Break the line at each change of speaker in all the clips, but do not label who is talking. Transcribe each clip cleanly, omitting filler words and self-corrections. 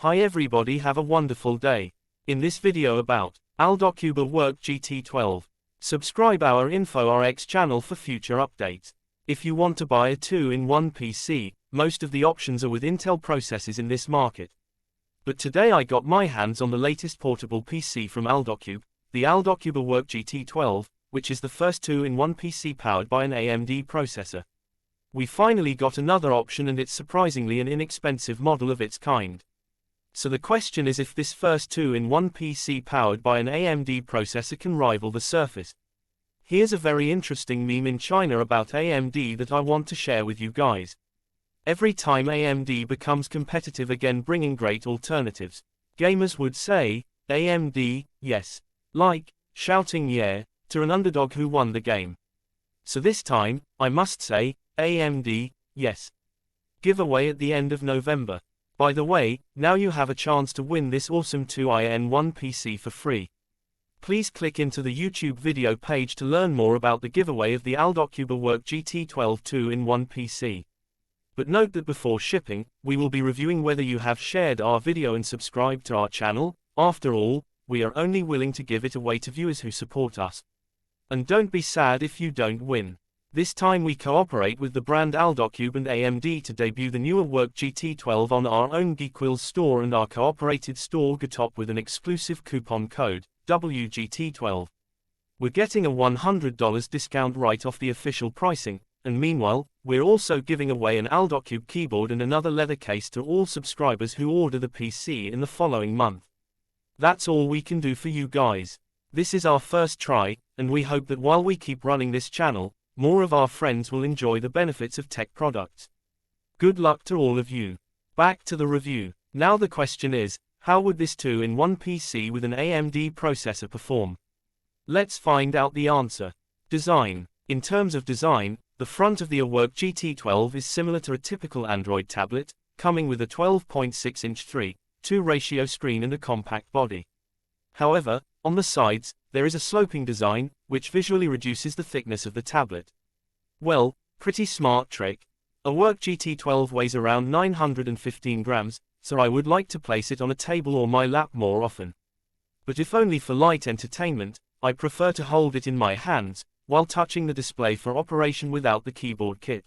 Hi everybody, have a wonderful day. In this video about Alldocube iWork GT12. Subscribe our InfoRx channel for future updates. If you want to buy a 2-in-1 PC, most of the options are with Intel processors in this market. But today I got my hands on the latest portable PC from Alldocube, the Alldocube iWork GT12, which is the first 2-in-1 PC powered by an AMD processor. We finally got another option, and it's surprisingly an inexpensive model of its kind. So the question is if this first 2-in-1 PC powered by an AMD processor can rival the Surface. Here's a very interesting meme in China about AMD that I want to share with you guys. Every time AMD becomes competitive again, bringing great alternatives, gamers would say, AMD, yes. Like shouting yeah to an underdog who won the game. So this time, I must say, AMD, yes. Giveaway at the end of November. By the way, now you have a chance to win this awesome 2-in-1 PC for free. Please click into the YouTube video page to learn more about the giveaway of the Alldocube iWork GT12 2-in-1 PC. But note that before shipping, we will be reviewing whether you have shared our video and subscribed to our channel. After all, we are only willing to give it away to viewers who support us. And don't be sad if you don't win. This time we cooperate with the brand Alldocube and AMD to debut the new iWork GT12 on our own GeekWheels store and our cooperated store GTOP with an exclusive coupon code, WGT12. We're getting a $100 discount right off the official pricing, and meanwhile, we're also giving away an Alldocube keyboard and another leather case to all subscribers who order the PC in the following month. That's all we can do for you guys. This is our first try, and we hope that while we keep running this channel, more of our friends will enjoy the benefits of tech products. Good luck to all of you. Back to the review. Now the question is, how would this 2-in-1 PC with an AMD processor perform? Let's find out the answer. Design. In terms of design, the front of the iWork GT12 is similar to a typical Android tablet, coming with a 12.6-inch 3:2 ratio screen and a compact body. However, on the sides, there is a sloping design, which visually reduces the thickness of the tablet. Well, pretty smart trick. iWork GT12 weighs around 915 grams, so I would like to place it on a table or my lap more often. But if only for light entertainment, I prefer to hold it in my hands, while touching the display for operation without the keyboard kit.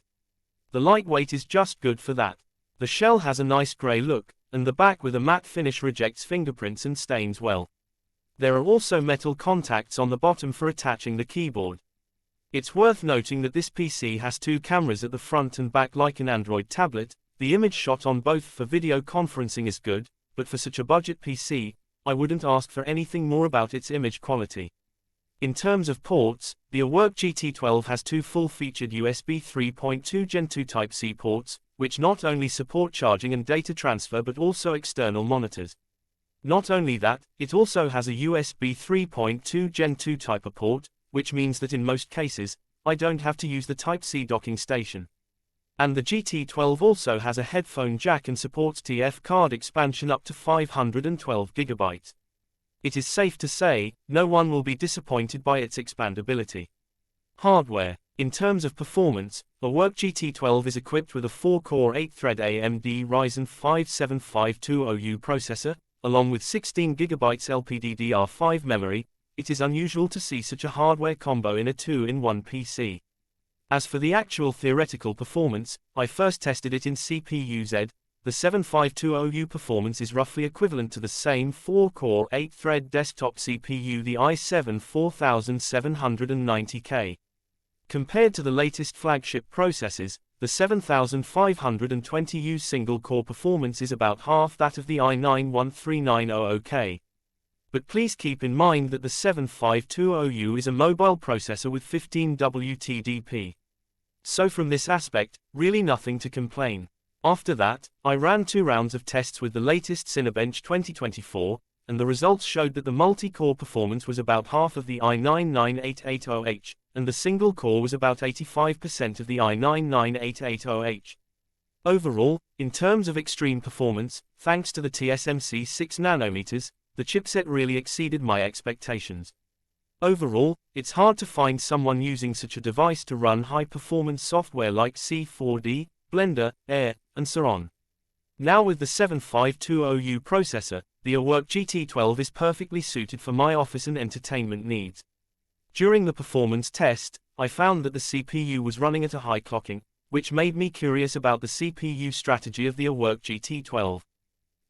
The lightweight is just good for that. The shell has a nice grey look, and the back with a matte finish rejects fingerprints and stains well. There are also metal contacts on the bottom for attaching the keyboard. It's worth noting that this PC has two cameras at the front and back like an Android tablet. The image shot on both for video conferencing is good, but for such a budget PC, I wouldn't ask for anything more about its image quality. In terms of ports, the iWork GT12 has two full-featured USB 3.2 Gen 2 Type-C ports, which not only support charging and data transfer but also external monitors. Not only that, it also has a USB 3.2 Gen 2 Type-A port, which means that in most cases, I don't have to use the Type-C docking station. And the GT12 also has a headphone jack and supports TF card expansion up to 512 GB. It is safe to say, no one will be disappointed by its expandability. Hardware. In terms of performance, iWork GT12 is equipped with a 4-core 8-thread AMD Ryzen 5 7520U processor, along with 16 GB LPDDR5 memory. It is unusual to see such a hardware combo in a 2-in-1 PC. As for the actual theoretical performance, I first tested it in CPU-Z. The 7520U performance is roughly equivalent to the same 4-core 8-thread desktop CPU, the i7 4790K. Compared to the latest flagship processors, the 7520U single-core performance is about half that of the i9 13900K. But please keep in mind that the 7520U is a mobile processor with 15 WTDP. So from this aspect, really nothing to complain. After that, I ran 2 rounds of tests with the latest Cinebench 2024, and the results showed that the multi-core performance was about half of the i9 9880H, and the single core was about 85% of the i9 9880H. Overall, in terms of extreme performance, thanks to the TSMC 6nm, the chipset really exceeded my expectations. Overall, it's hard to find someone using such a device to run high-performance software like C4D, Blender, Air, and so on. Now with the 7520U processor, the iWork GT12 is perfectly suited for my office and entertainment needs. During the performance test, I found that the CPU was running at a high clocking, which made me curious about the CPU strategy of the iWork GT12.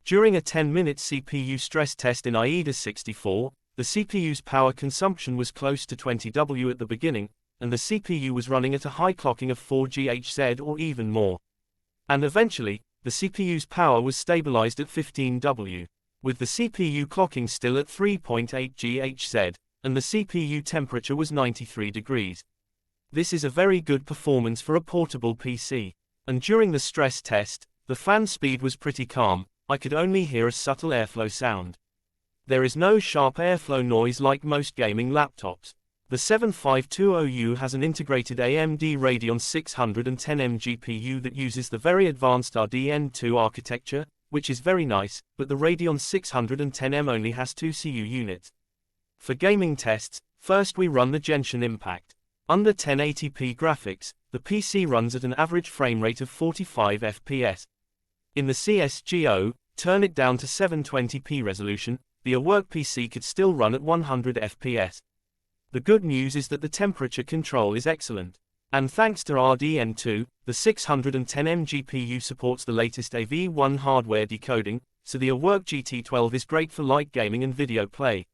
During a 10-minute CPU stress test in AIDA64, the CPU's power consumption was close to 20 W at the beginning, and the CPU was running at a high clocking of 4 GHz or even more. And eventually, the CPU's power was stabilized at 15 W, with the CPU clocking still at 3.8 GHz, and the CPU temperature was 93 degrees. This is a very good performance for a portable PC. And during the stress test, the fan speed was pretty calm. I could only hear a subtle airflow sound. There is no sharp airflow noise like most gaming laptops. The 7520U has an integrated AMD Radeon 610M GPU that uses the very advanced RDN2 architecture, which is very nice, but the Radeon 610M only has 2 CU units. For gaming tests, first we run the Genshin Impact. Under 1080p graphics, the PC runs at an average frame rate of 45 FPS. In the CSGO, turn it down to 720p resolution, the iWork PC could still run at 100 FPS. The good news is that the temperature control is excellent. And thanks to RDN2, the 610M GPU supports the latest AV1 hardware decoding, so the iWork GT12 is great for light gaming and video play.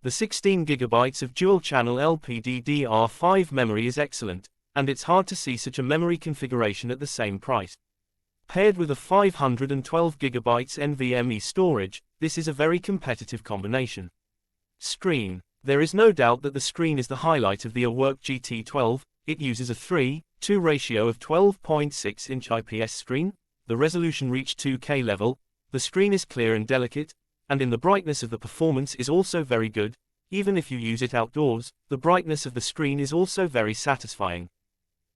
The 16GB of dual-channel LPDDR5 memory is excellent, and it's hard to see such a memory configuration at the same price. Paired with a 512GB NVMe storage, this is a very competitive combination. Screen. There is no doubt that the screen is the highlight of the iWork GT12. It uses a 3:2 ratio of 12.6-inch IPS screen. The resolution reached 2K level. The screen is clear and delicate, and in the brightness of the performance is also very good. Even if you use it outdoors, the brightness of the screen is also very satisfying.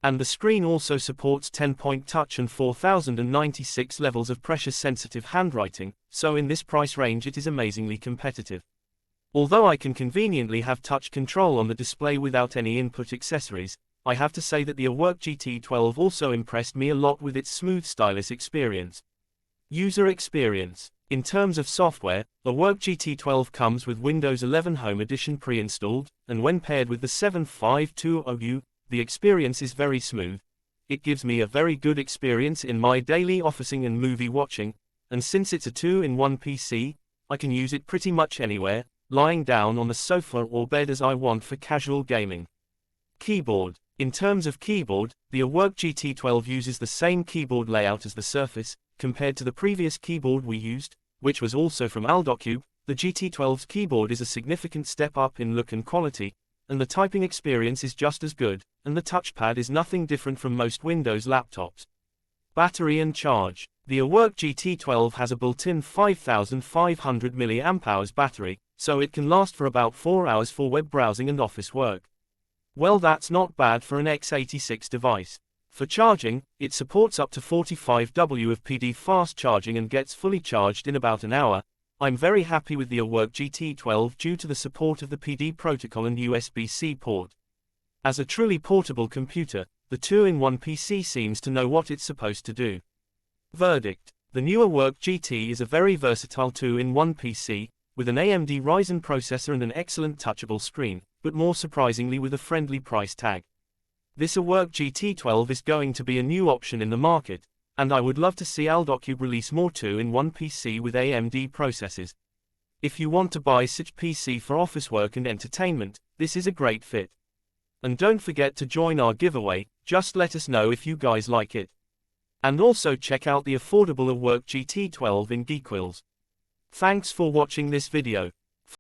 And the screen also supports 10-point touch and 4096 levels of pressure-sensitive handwriting, so in this price range it is amazingly competitive. Although I can conveniently have touch control on the display without any input accessories, I have to say that the iWork GT12 also impressed me a lot with its smooth stylus experience. User experience. In terms of software, iWork GT12 comes with Windows 11 Home Edition pre-installed, and when paired with the 7520U, the experience is very smooth. It gives me a very good experience in my daily officing and movie watching, and since it's a 2-in-1 PC, I can use it pretty much anywhere, lying down on the sofa or bed as I want for casual gaming. Keyboard. In terms of keyboard, the iWork GT12 uses the same keyboard layout as the Surface. Compared to the previous keyboard we used, which was also from Alldocube, the GT12's keyboard is a significant step up in look and quality, and the typing experience is just as good, and the touchpad is nothing different from most Windows laptops. Battery and charge. The iWork GT12 has a built-in 5500 mAh battery, so it can last for about 4 hours for web browsing and office work. Well, that's not bad for an x86 device. For charging, it supports up to 45 W of PD fast charging and gets fully charged in about an hour. I'm very happy with the iWork GT12 due to the support of the PD protocol and USB-C port. As a truly portable computer, the 2-in-1 PC seems to know what it's supposed to do. Verdict. The new iWork GT is a very versatile 2-in-1 PC, with an AMD Ryzen processor and an excellent touchable screen, but more surprisingly with a friendly price tag. This iWork GT12 is going to be a new option in the market, and I would love to see Alldocube release more 2-in-1 PC with AMD processors. If you want to buy such PC for office work and entertainment, this is a great fit. And don't forget to join our giveaway, just let us know if you guys like it. And also check out the affordable iWork GT12 in Geekwills. Thanks for watching this video.